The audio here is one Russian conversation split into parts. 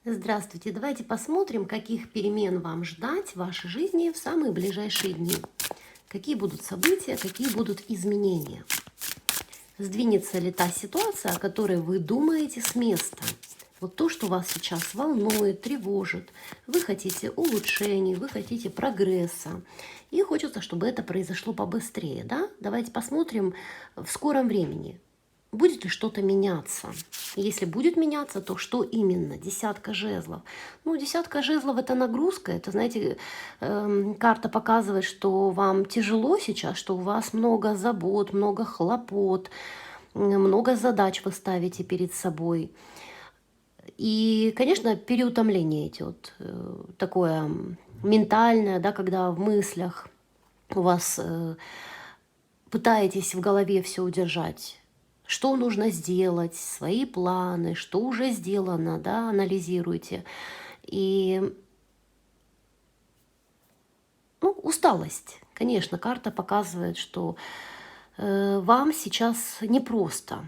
Здравствуйте. Давайте посмотрим, каких перемен вам ждать в вашей жизни в самые ближайшие дни. Какие будут события, какие будут изменения. Сдвинется ли та ситуация, о которой вы думаете, с места? Вот то, что вас сейчас волнует, тревожит. Вы хотите улучшений, вы хотите прогресса. И хочется, чтобы это произошло побыстрее. Да? Давайте посмотрим в скором времени. Будет ли что-то меняться? Если будет меняться, то что именно? Десятка жезлов. Ну, десятка жезлов – это нагрузка. Это, знаете, карта показывает, что вам тяжело сейчас, что у вас много забот, много хлопот, много задач вы ставите перед собой. И, конечно, переутомление идет. Такое ментальное, да, когда в мыслях у вас пытаетесь в голове все удержать. Что нужно сделать, свои планы, что уже сделано, да, анализируйте. И усталость. Конечно, карта показывает, что вам сейчас непросто.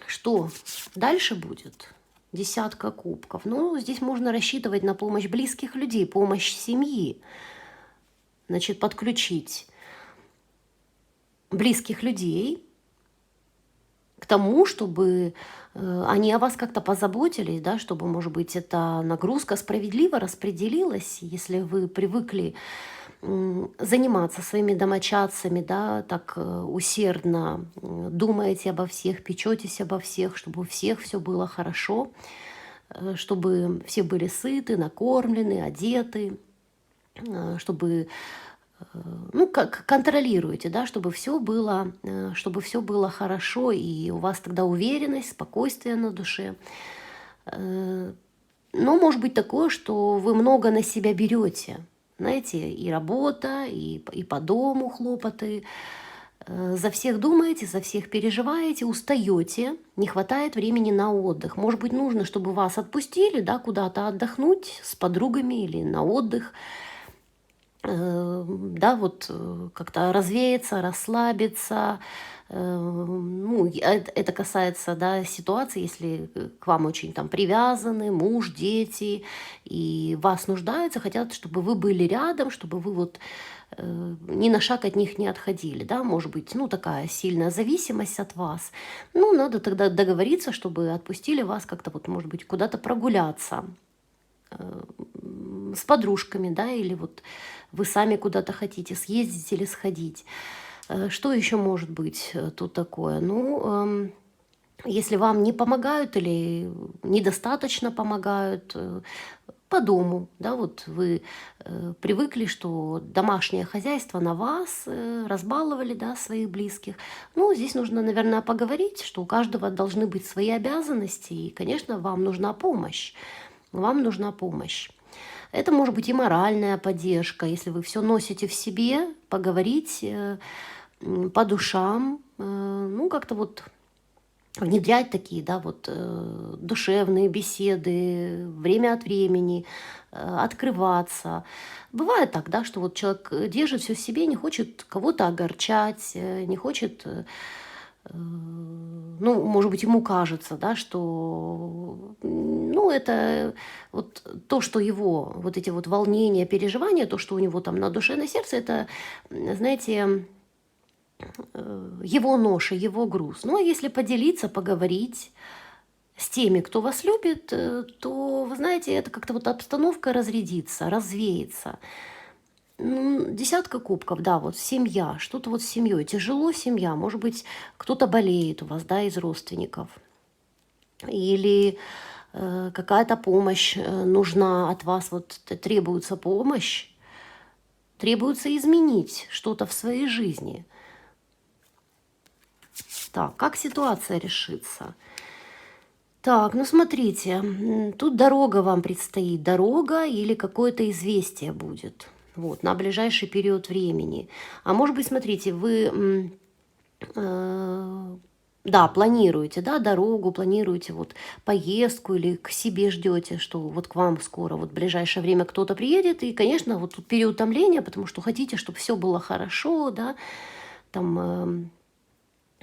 Что дальше будет? Десятка кубков. Ну, здесь можно рассчитывать на помощь близких людей, помощь семьи. Значит, подключить близких людей к тому, чтобы они о вас как-то позаботились, да, чтобы, может быть, эта нагрузка справедливо распределилась, если вы привыкли заниматься своими домочадцами, да, так усердно думаете обо всех, печетесь обо всех, чтобы у всех все было хорошо, чтобы все были сыты, накормлены, одеты, чтобы ну, как контролируете, да, чтобы все было хорошо, и у вас тогда уверенность, спокойствие на душе. Но может быть такое, что вы много на себя берете. Знаете, и работа, и по дому хлопоты. За всех думаете, за всех переживаете, устаете, не хватает времени на отдых. Может быть, нужно, чтобы вас отпустили, да, куда-то отдохнуть с подругами или на отдых, да, вот как-то развеяться, расслабиться. Ну, это касается, да, ситуации, если к вам очень там привязаны муж, дети, и вас нуждаются, хотят, чтобы вы были рядом, чтобы вы вот ни на шаг от них не отходили, да, может быть, ну, такая сильная зависимость от вас. Ну, надо тогда договориться, чтобы отпустили вас как-то вот, может быть, куда-то прогуляться, с подружками, да, или вот вы сами куда-то хотите съездить или сходить. Что еще может быть тут такое? Ну, если вам не помогают или недостаточно помогают по дому, да, вот вы привыкли, что домашнее хозяйство на вас, разбаловали, да, своих близких. Ну, здесь нужно, наверное, поговорить, что у каждого должны быть свои обязанности, и, конечно, вам нужна помощь. Вам нужна помощь. Это может быть и моральная поддержка, если вы все носите в себе, поговорить по душам, ну, как-то вот внедрять такие, да, вот душевные беседы время от времени, открываться. Бывает так, да, что вот человек держит все в себе, не хочет кого-то огорчать, не хочет, ну, может быть, ему кажется, да, что, ну, это вот то, что его, вот эти вот волнения, переживания, то, что у него там на душе, на сердце, это, знаете, его ноша, его груз. Ну, а если поделиться, поговорить с теми, кто вас любит, то, вы знаете, это как-то вот обстановка разрядится, развеется. Десятка кубков, да, вот семья, что-то вот с семьей. Тяжело семья, может быть, кто-то болеет у вас, да, из родственников. Или какая-то помощь нужна от вас, вот требуется помощь, требуется изменить что-то в своей жизни. Так, как ситуация решится? Так, ну смотрите, тут дорога вам предстоит, дорога или какое-то известие будет. Вот, на ближайший период времени. А может быть, смотрите, вы, да, планируете, да, дорогу, планируете вот поездку или к себе ждете, что вот к вам скоро, вот в ближайшее время кто-то приедет. И, конечно, вот тут переутомление, потому что хотите, чтобы все было хорошо, да, там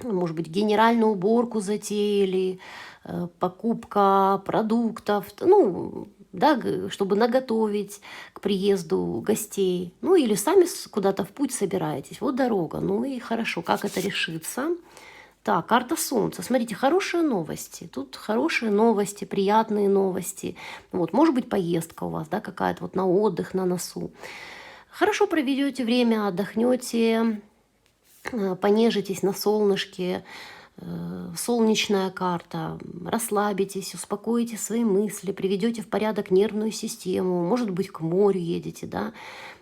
может быть, генеральную уборку затеяли, покупка продуктов, ну, да, чтобы наготовить к приезду гостей. Ну, или сами куда-то в путь собираетесь. Вот дорога. Ну и хорошо, как это решится? Так, карта Солнца. Смотрите, хорошие новости. Тут хорошие новости, приятные новости. Вот, может быть, поездка у вас, да, какая-то вот на отдых, на носу. Хорошо проведете время, отдохнете, понежитесь на солнышке, солнечная карта, расслабитесь, успокоите свои мысли, приведете в порядок нервную систему, может быть, к морю едете, да,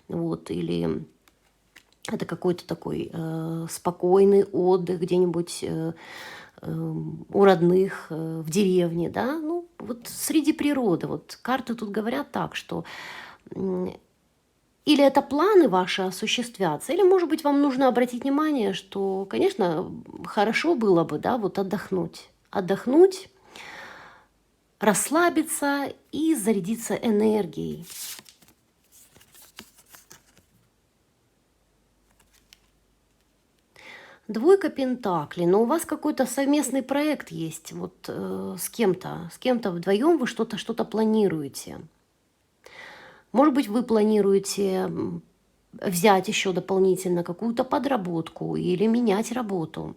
вот, или это какой-то такой спокойный отдых где-нибудь у родных, в деревне, да, ну, вот среди природы. Вот карты тут говорят так, что или это планы ваши осуществятся, или, может быть, вам нужно обратить внимание, что, конечно, хорошо было бы, да, вот отдохнуть. Отдохнуть, расслабиться и зарядиться энергией. Двойка пентаклей, но у вас какой-то совместный проект есть, вот с кем-то вдвоем вы что-то планируете. Может быть, вы планируете взять еще дополнительно какую-то подработку или менять работу.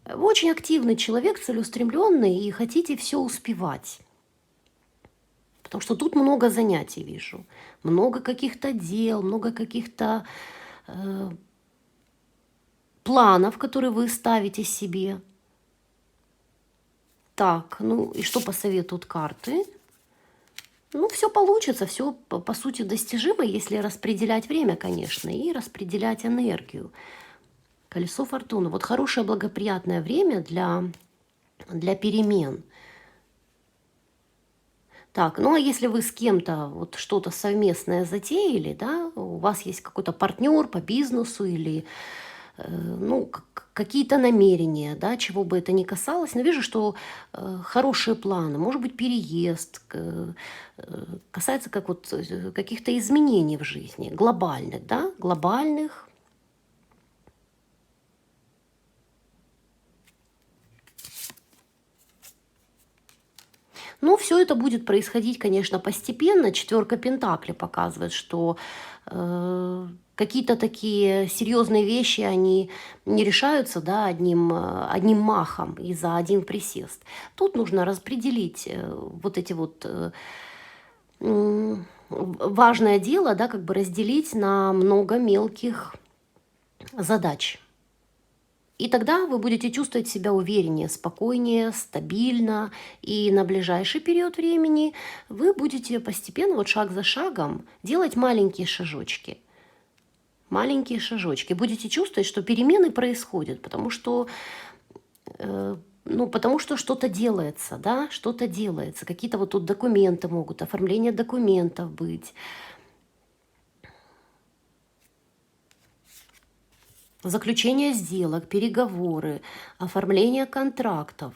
Вы очень активный человек, целеустремленный, и хотите все успевать. Потому что тут много занятий вижу. Много каких-то дел, много каких-то э, планов, которые вы ставите себе. Так, ну и что посоветуют карты? Ну, все получится, все по сути достижимо, если распределять время, конечно, и распределять энергию. Колесо фортуны. Вот хорошее благоприятное время для перемен. Так, ну а если вы с кем-то вот что-то совместное затеяли, да, у вас есть какой-то партнер по бизнесу или ну, какие-то намерения, да, чего бы это ни касалось, но вижу, что хорошие планы, может быть, переезд, касается как вот каких-то изменений в жизни, глобальных, да, глобальных. Но все это будет происходить, конечно, постепенно. Четверка Пентаклей показывает, что какие-то такие серьезные вещи, они не решаются, да, одним махом и за один присест. Тут нужно распределить вот эти вот важное дело, да, как бы разделить на много мелких задач. И тогда вы будете чувствовать себя увереннее, спокойнее, стабильно. И на ближайший период времени вы будете постепенно, вот шаг за шагом, делать маленькие шажочки. Маленькие шажочки. Будете чувствовать, что перемены происходят, потому что что-то делается, да, что-то делается. Какие-то вот тут документы могут, оформление документов быть. Заключение сделок, переговоры, оформление контрактов.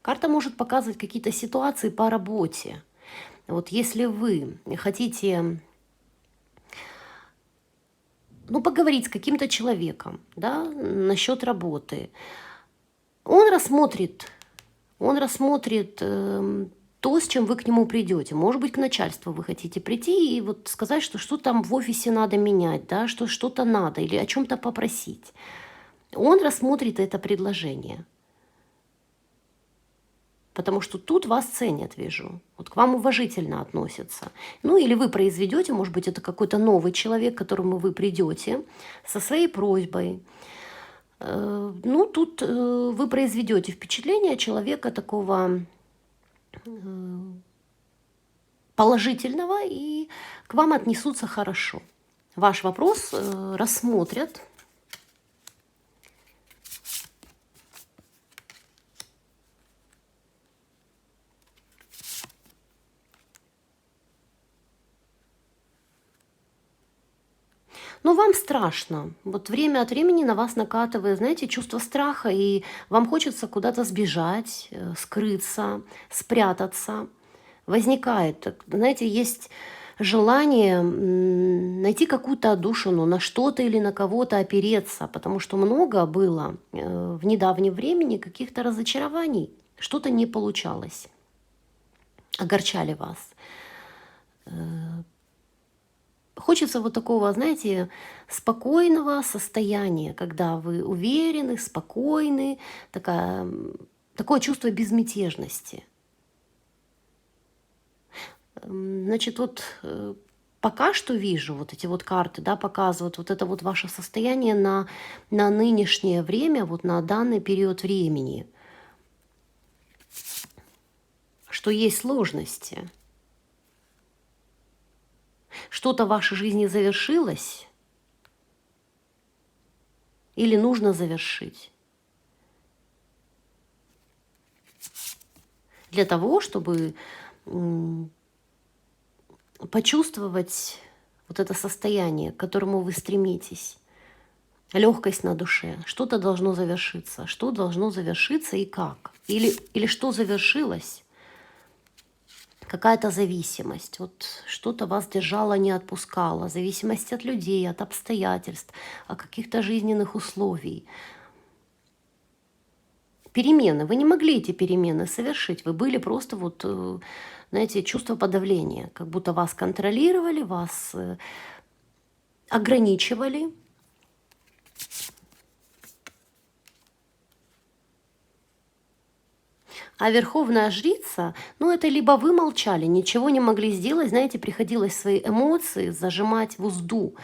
Карта может показывать какие-то ситуации по работе. Вот если вы хотите, ну, поговорить с каким-то человеком, да, насчет работы, он рассмотрит, он рассмотрит то, с чем вы к нему придете. Может быть, к начальству вы хотите прийти и вот сказать, что там в офисе надо менять, да, что что-то надо или о чем-то попросить. Он рассмотрит это предложение. Потому что тут вас ценят, вижу. Вот к вам уважительно относятся. Ну или вы произведете, может быть, это какой-то новый человек, к которому вы придете со своей просьбой. Ну, тут вы произведете впечатление человека такого положительного, и к вам отнесутся хорошо. Ваш вопрос рассмотрят. Но вам страшно. Вот время от времени на вас накатывает, знаете, чувство страха, и вам хочется куда-то сбежать, скрыться, спрятаться. Возникает, знаете, есть желание найти какую-то отдушину, на что-то или на кого-то опереться, потому что много было в недавнем времени каких-то разочарований, что-то не получалось, огорчали вас. Хочется вот такого, знаете, спокойного состояния, когда вы уверены, спокойны, такое чувство безмятежности. Значит, вот пока что вижу, вот эти вот карты, да, показывают вот это вот ваше состояние на нынешнее время, вот на данный период времени, что есть сложности. Что-то в вашей жизни завершилось или нужно завершить для того, чтобы почувствовать вот это состояние, к которому вы стремитесь, легкость на душе. Что-то должно завершиться. Что должно завершиться и как? Или что завершилось? Какая-то зависимость. Вот что-то вас держало, не отпускало. Зависимость от людей, от обстоятельств, от каких-то жизненных условий. Перемены. Вы не могли эти перемены совершить. Вы были просто вот, знаете, чувство подавления. Как будто вас контролировали, вас ограничивали. А верховная жрица, ну это либо вы молчали, ничего не могли сделать, знаете, приходилось свои эмоции зажимать в узду,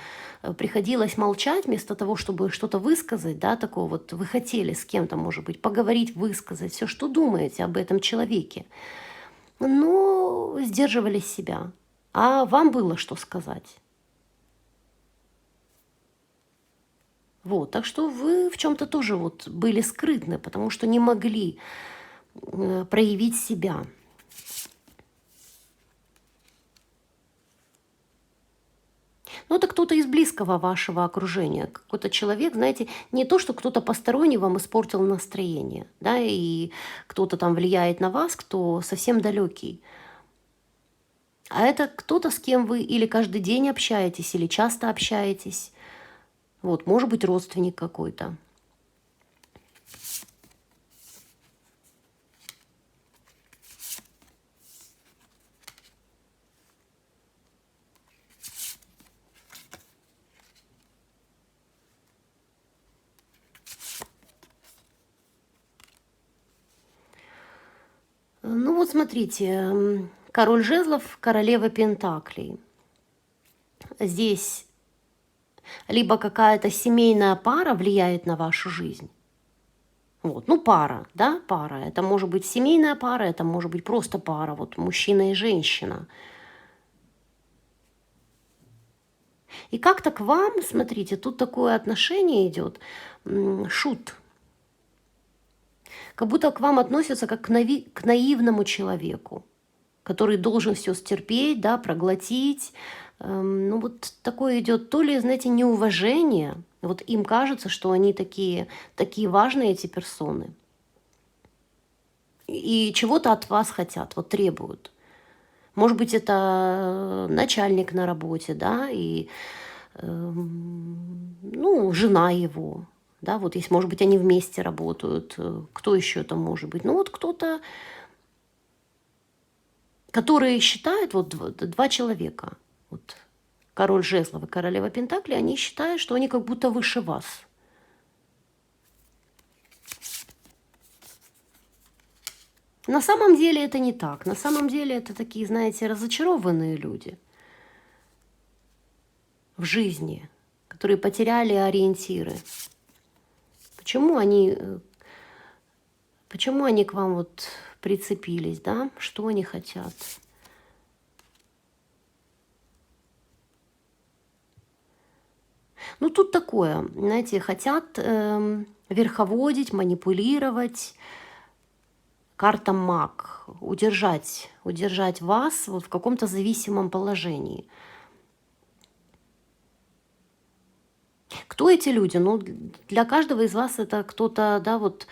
приходилось молчать вместо того, чтобы что-то высказать, да, такого вот, вы хотели с кем-то, может быть, поговорить, высказать все, что думаете об этом человеке, но сдерживали себя, а вам было что сказать. Вот, так что вы в чем-то тоже вот были скрытны, потому что не могли проявить себя. Ну, это кто-то из близкого вашего окружения, какой-то человек, знаете, не то, что кто-то посторонний вам испортил настроение, да, и кто-то там влияет на вас, кто совсем далекий. А это кто-то, с кем вы или каждый день общаетесь, или часто общаетесь. Вот, может быть, родственник какой-то. Ну вот смотрите, король жезлов, королева пентаклей. Здесь либо какая-то семейная пара влияет на вашу жизнь. Вот, ну пара, да, пара. Это может быть семейная пара, это может быть просто пара, вот мужчина и женщина. И как-то к вам, смотрите, тут такое отношение идет, шут. Как будто к вам относятся как к наивному человеку, который должен все стерпеть, да, проглотить. Ну вот такое идет то ли, знаете, неуважение. Вот им кажется, что они такие важные, эти персоны. И чего-то от вас хотят, вот требуют. Может быть, это начальник на работе, да, и ну, жена его, да, вот есть, может быть, они вместе работают, кто еще это может быть? Ну, вот кто-то, который считает, вот два человека, вот король жезлов и королева пентаклей, они считают, что они как будто выше вас. На самом деле это не так. На самом деле это такие, знаете, разочарованные люди в жизни, которые потеряли ориентиры. Почему они, почему они к вам вот прицепились, да? Что они хотят? Ну, тут такое, знаете, хотят верховодить, манипулировать. Карта маг, удержать вас вот в каком-то зависимом положении. Кто эти люди? Ну, для каждого из вас это кто-то, да, вот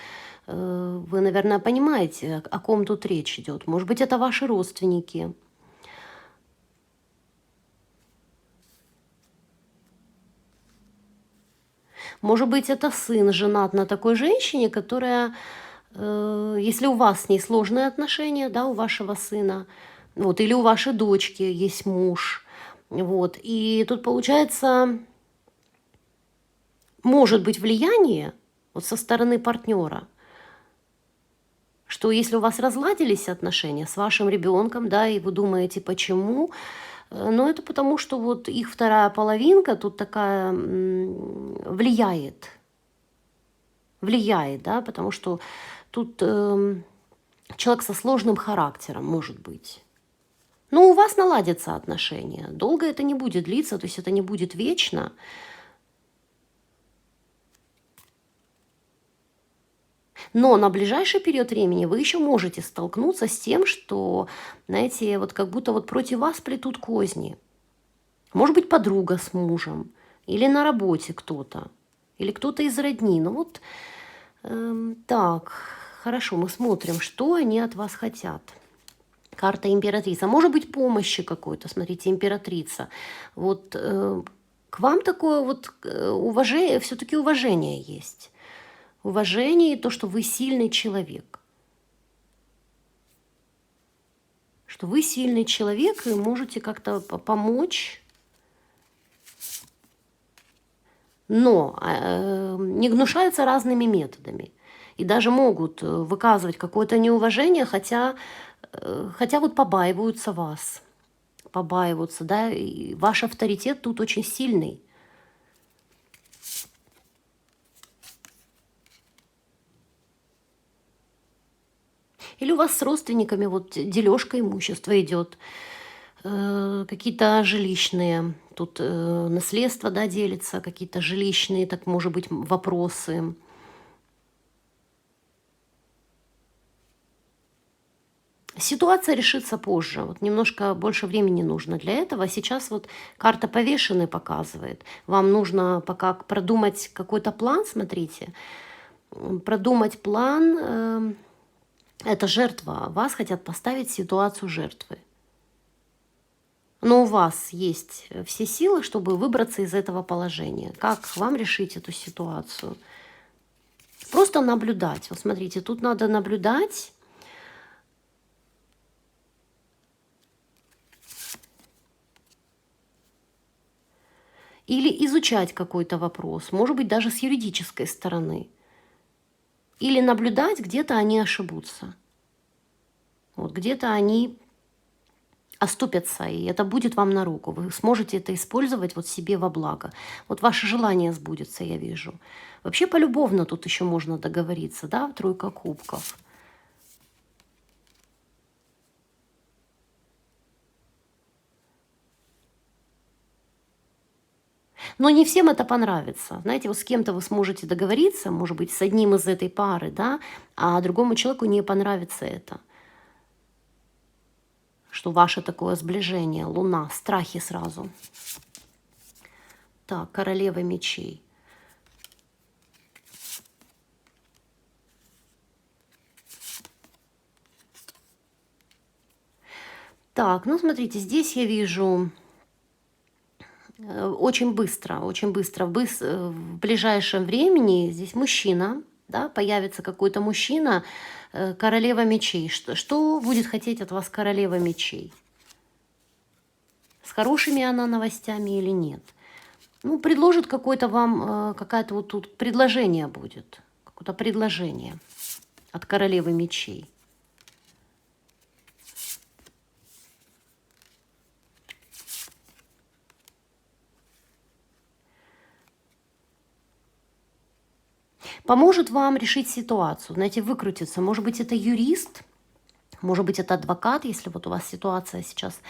вы, наверное, понимаете, о ком тут речь идет. Может быть, это ваши родственники. Может быть, это сын женат на такой женщине, которая, если у вас с ней сложные отношения, да, у вашего сына, вот, или у вашей дочки есть муж, вот, и тут получается, может быть влияние вот со стороны партнера, что если у вас разладились отношения с вашим ребенком, да, и вы думаете, почему, но это потому, что вот их вторая половинка тут такая влияет, да, потому что тут человек со сложным характером, может быть. Но у вас наладятся отношения. Долго это не будет длиться, то есть это не будет вечно. Но на ближайший период времени вы еще можете столкнуться с тем, что, знаете, вот как будто вот против вас плетут козни. Может быть, подруга с мужем, или на работе кто-то, или кто-то из родни. Ну вот так, хорошо, мы смотрим, что они от вас хотят. Карта императрица. Может быть, помощи какой-то. Смотрите, императрица. Вот к вам такое вот уважение, все-таки уважение есть. Уважение и то, что вы сильный человек. Что вы сильный человек и можете как-то помочь. Но не гнушаются разными методами. И даже могут выказывать какое-то неуважение, хотя вот побаиваются вас. Побаиваются, да, и ваш авторитет тут очень сильный. Или у вас с родственниками вот дележка имущества идет, какие-то жилищные, тут наследство, да, делится, какие-то жилищные, так может быть, вопросы. Ситуация решится позже. Вот немножко больше времени нужно для этого. Сейчас вот карта повешенной показывает. Вам нужно пока продумать какой-то план, смотрите. Продумать план. Это жертва. Вас хотят поставить в ситуацию жертвы. Но у вас есть все силы, чтобы выбраться из этого положения. Как вам решить эту ситуацию? Просто наблюдать. Вот смотрите, тут надо наблюдать. Или изучать какой-то вопрос, может быть, даже с юридической стороны. Или наблюдать, где-то они ошибутся. Вот где-то они оступятся, и это будет вам на руку. Вы сможете это использовать вот себе во благо. Вот ваше желание сбудется, я вижу. Вообще полюбовно тут еще можно договориться, да, тройка кубков. Но не всем это понравится. Знаете, вот с кем-то вы сможете договориться, может быть, с одним из этой пары, да, а другому человеку не понравится это. Что ваше такое сближение, Луна, страхи сразу. Так, королева мечей. Так, ну смотрите, здесь я вижу очень быстро, в ближайшем времени здесь мужчина, да, появится какой-то мужчина, королева мечей. Что будет хотеть от вас королева мечей? С хорошими она новостями или нет? Ну, предложит какое-то вам, какая-то вот тут предложение будет. Какое-то предложение от королевы мечей. Поможет вам решить ситуацию, знаете, выкрутиться. Может быть, это юрист, может быть, это адвокат, если вот у вас ситуация сейчас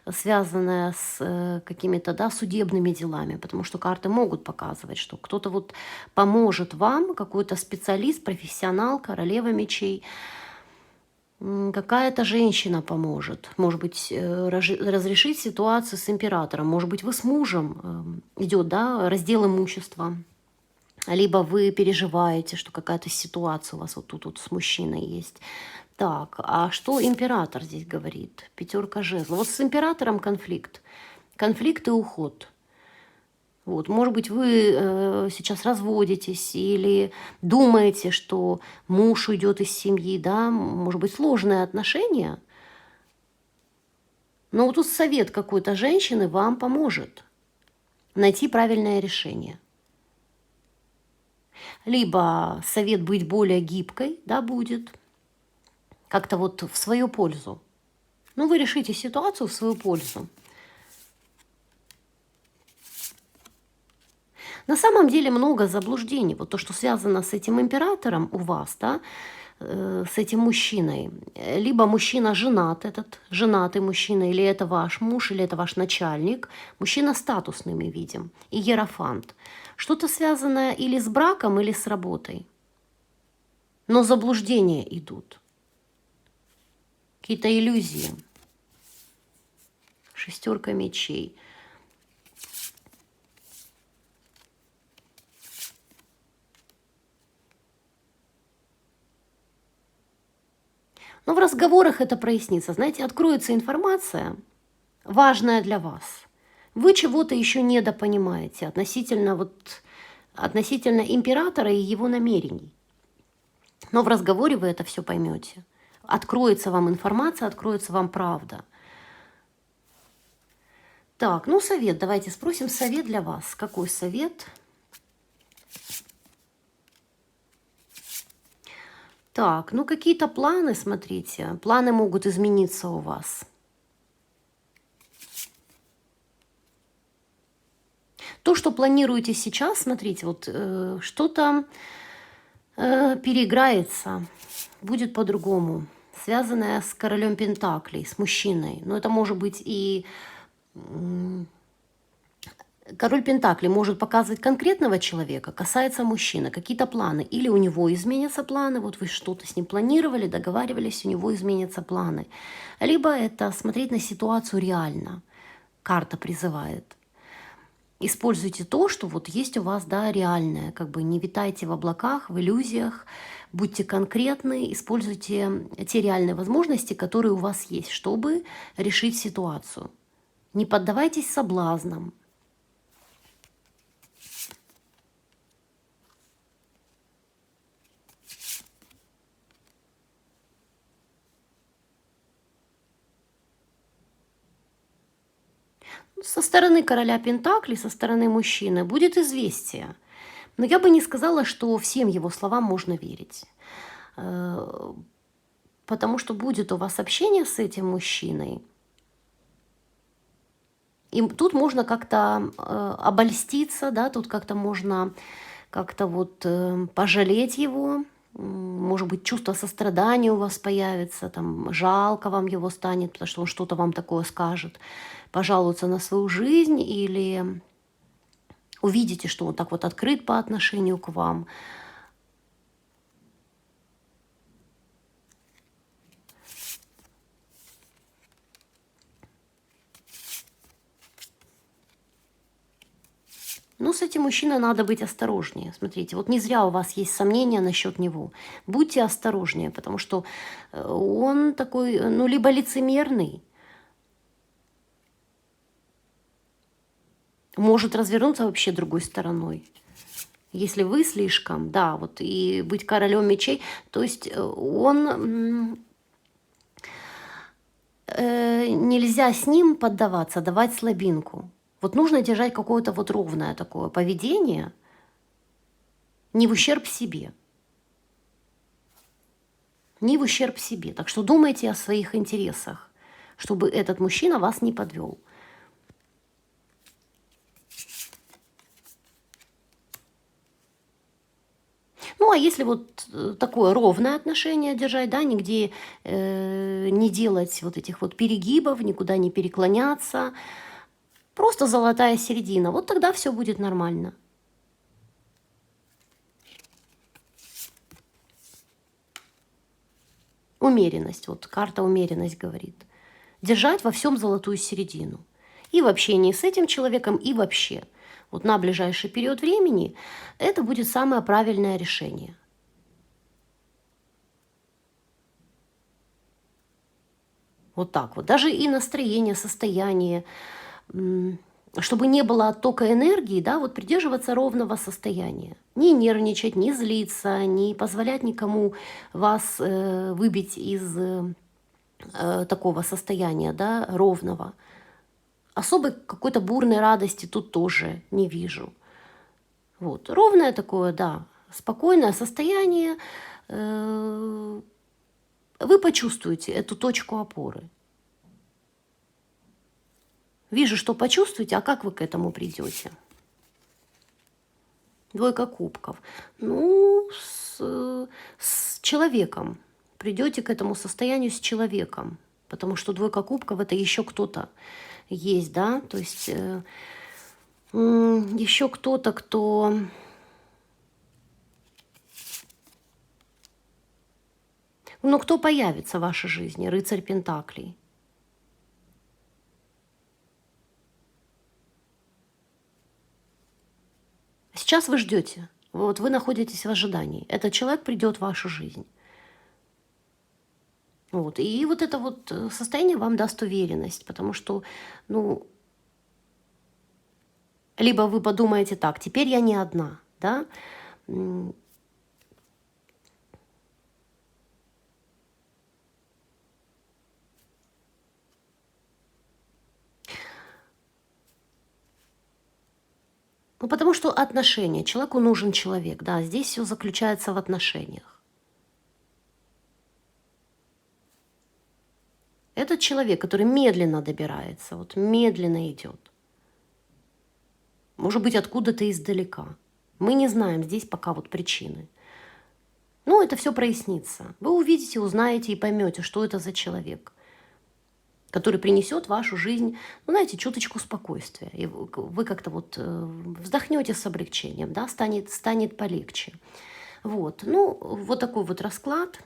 связанная с какими-то, да, судебными делами, потому что карты могут показывать, что кто-то вот поможет вам, какой-то специалист, профессионал, королева мечей, какая-то женщина поможет, может быть, разрешить ситуацию с императором, может быть, вы с мужем, идет, да, раздел имущества, либо вы переживаете, что какая-то ситуация у вас вот тут вот с мужчиной есть. Так, а что император здесь говорит? Пятерка жезлов. Вот с императором конфликт. Конфликт и уход. Вот, может быть, вы сейчас разводитесь или думаете, что муж уйдет из семьи, да, может быть, сложные отношения, но вот тут совет какой-то женщины вам поможет найти правильное решение. Либо совет быть более гибкой, да, будет, как-то вот в свою пользу. Ну, вы решите ситуацию в свою пользу. На самом деле много заблуждений. Вот то, что связано с этим императором у вас, да, с этим мужчиной. Либо мужчина женат, этот женатый мужчина, или это ваш муж, или это ваш начальник. Мужчина статусный мы видим, и иерофант. Что-то связанное или с браком, или с работой. Но заблуждения идут. Какие-то иллюзии. Шестерка мечей. Но в разговорах это прояснится. Знаете, откроется информация, важная для вас. Вы чего-то еще недопонимаете относительно императора и его намерений. Но в разговоре вы это все поймете. Откроется вам информация, откроется вам правда. Так, ну совет. Давайте спросим совет для вас. Какой совет? Так, ну какие-то планы, смотрите. Планы могут измениться у вас. То, что планируете сейчас, смотрите, вот что-то переиграется, будет по-другому, связанное с королем Пентаклей, с мужчиной. Но это может быть и король Пентаклей может показывать конкретного человека, касается мужчины, какие-то планы. Или у него изменятся планы, вот вы что-то с ним планировали, договаривались, у него изменятся планы. Либо это смотреть на ситуацию реально. Карта призывает. Используйте то, что вот есть у вас, да, реальное. Как бы не витайте в облаках, в иллюзиях. Будьте конкретны, используйте те реальные возможности, которые у вас есть, чтобы решить ситуацию. Не поддавайтесь соблазнам. Со стороны короля Пентаклей, со стороны мужчины будет известие. Но я бы не сказала, что всем его словам можно верить. Э, Потому что будет у вас общение с этим мужчиной. И тут можно как-то обольститься, да, тут как-то можно как-то вот пожалеть его. Может быть, чувство сострадания у вас появится, там, жалко вам его станет, потому что он что-то вам такое скажет, пожалуется на свою жизнь или увидите, что он так вот открыт по отношению к вам. Но с этим мужчиной надо быть осторожнее. Смотрите, вот не зря у вас есть сомнения насчет него. Будьте осторожнее, потому что он такой, ну, либо лицемерный, может развернуться вообще другой стороной. Если вы слишком, да, вот и быть королем мечей, то есть нельзя с ним поддаваться, давать слабинку. Вот нужно держать какое-то вот ровное такое поведение, не в ущерб себе. Не в ущерб себе. Так что думайте о своих интересах, чтобы этот мужчина вас не подвел. Ну, а если вот такое ровное отношение держать, да, нигде не делать вот этих вот перегибов, никуда не переклоняться, просто золотая середина, вот тогда все будет нормально. Умеренность, вот карта умеренность говорит. Держать во всем золотую середину. И в общении с этим человеком, и вообще. Вот на ближайший период времени это будет самое правильное решение. Вот так вот. Даже и настроение, состояние чтобы не было оттока энергии, да, вот придерживаться ровного состояния. Не нервничать, не злиться, не позволять никому вас выбить из такого состояния, да, ровного. Особой какой-то бурной радости тут тоже не вижу. Вот. Ровное такое, да, спокойное состояние. Вы почувствуете эту точку опоры. Вижу, что почувствуете, а как вы к этому придете? Двойка кубков. Ну, с человеком. Придете к этому состоянию с человеком. Потому что двойка кубков — это еще кто-то есть, да? То есть еще кто-то, кто... Ну, кто появится в вашей жизни? Рыцарь Пентаклей. Сейчас вы ждете. Вот вы находитесь в ожидании. Этот человек придет в вашу жизнь. Вот. И вот это вот состояние вам даст уверенность, потому что, ну, либо вы подумаете так: теперь я не одна, да? Ну, потому что отношения. Человеку нужен человек, да, здесь все заключается в отношениях. Этот человек, который медленно добирается, вот медленно идет. Может быть, откуда-то издалека. Мы не знаем здесь пока вот причины. Но это все прояснится. Вы увидите, узнаете и поймете, что это за человек, который принесет в вашу жизнь, ну, знаете, чуточку спокойствия. И вы как-то вот вздохнете с облегчением, да, станет полегче. Вот, ну, вот такой вот расклад.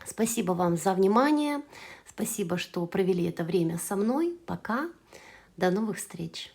Спасибо вам за внимание. Спасибо, что провели это время со мной. Пока. До новых встреч.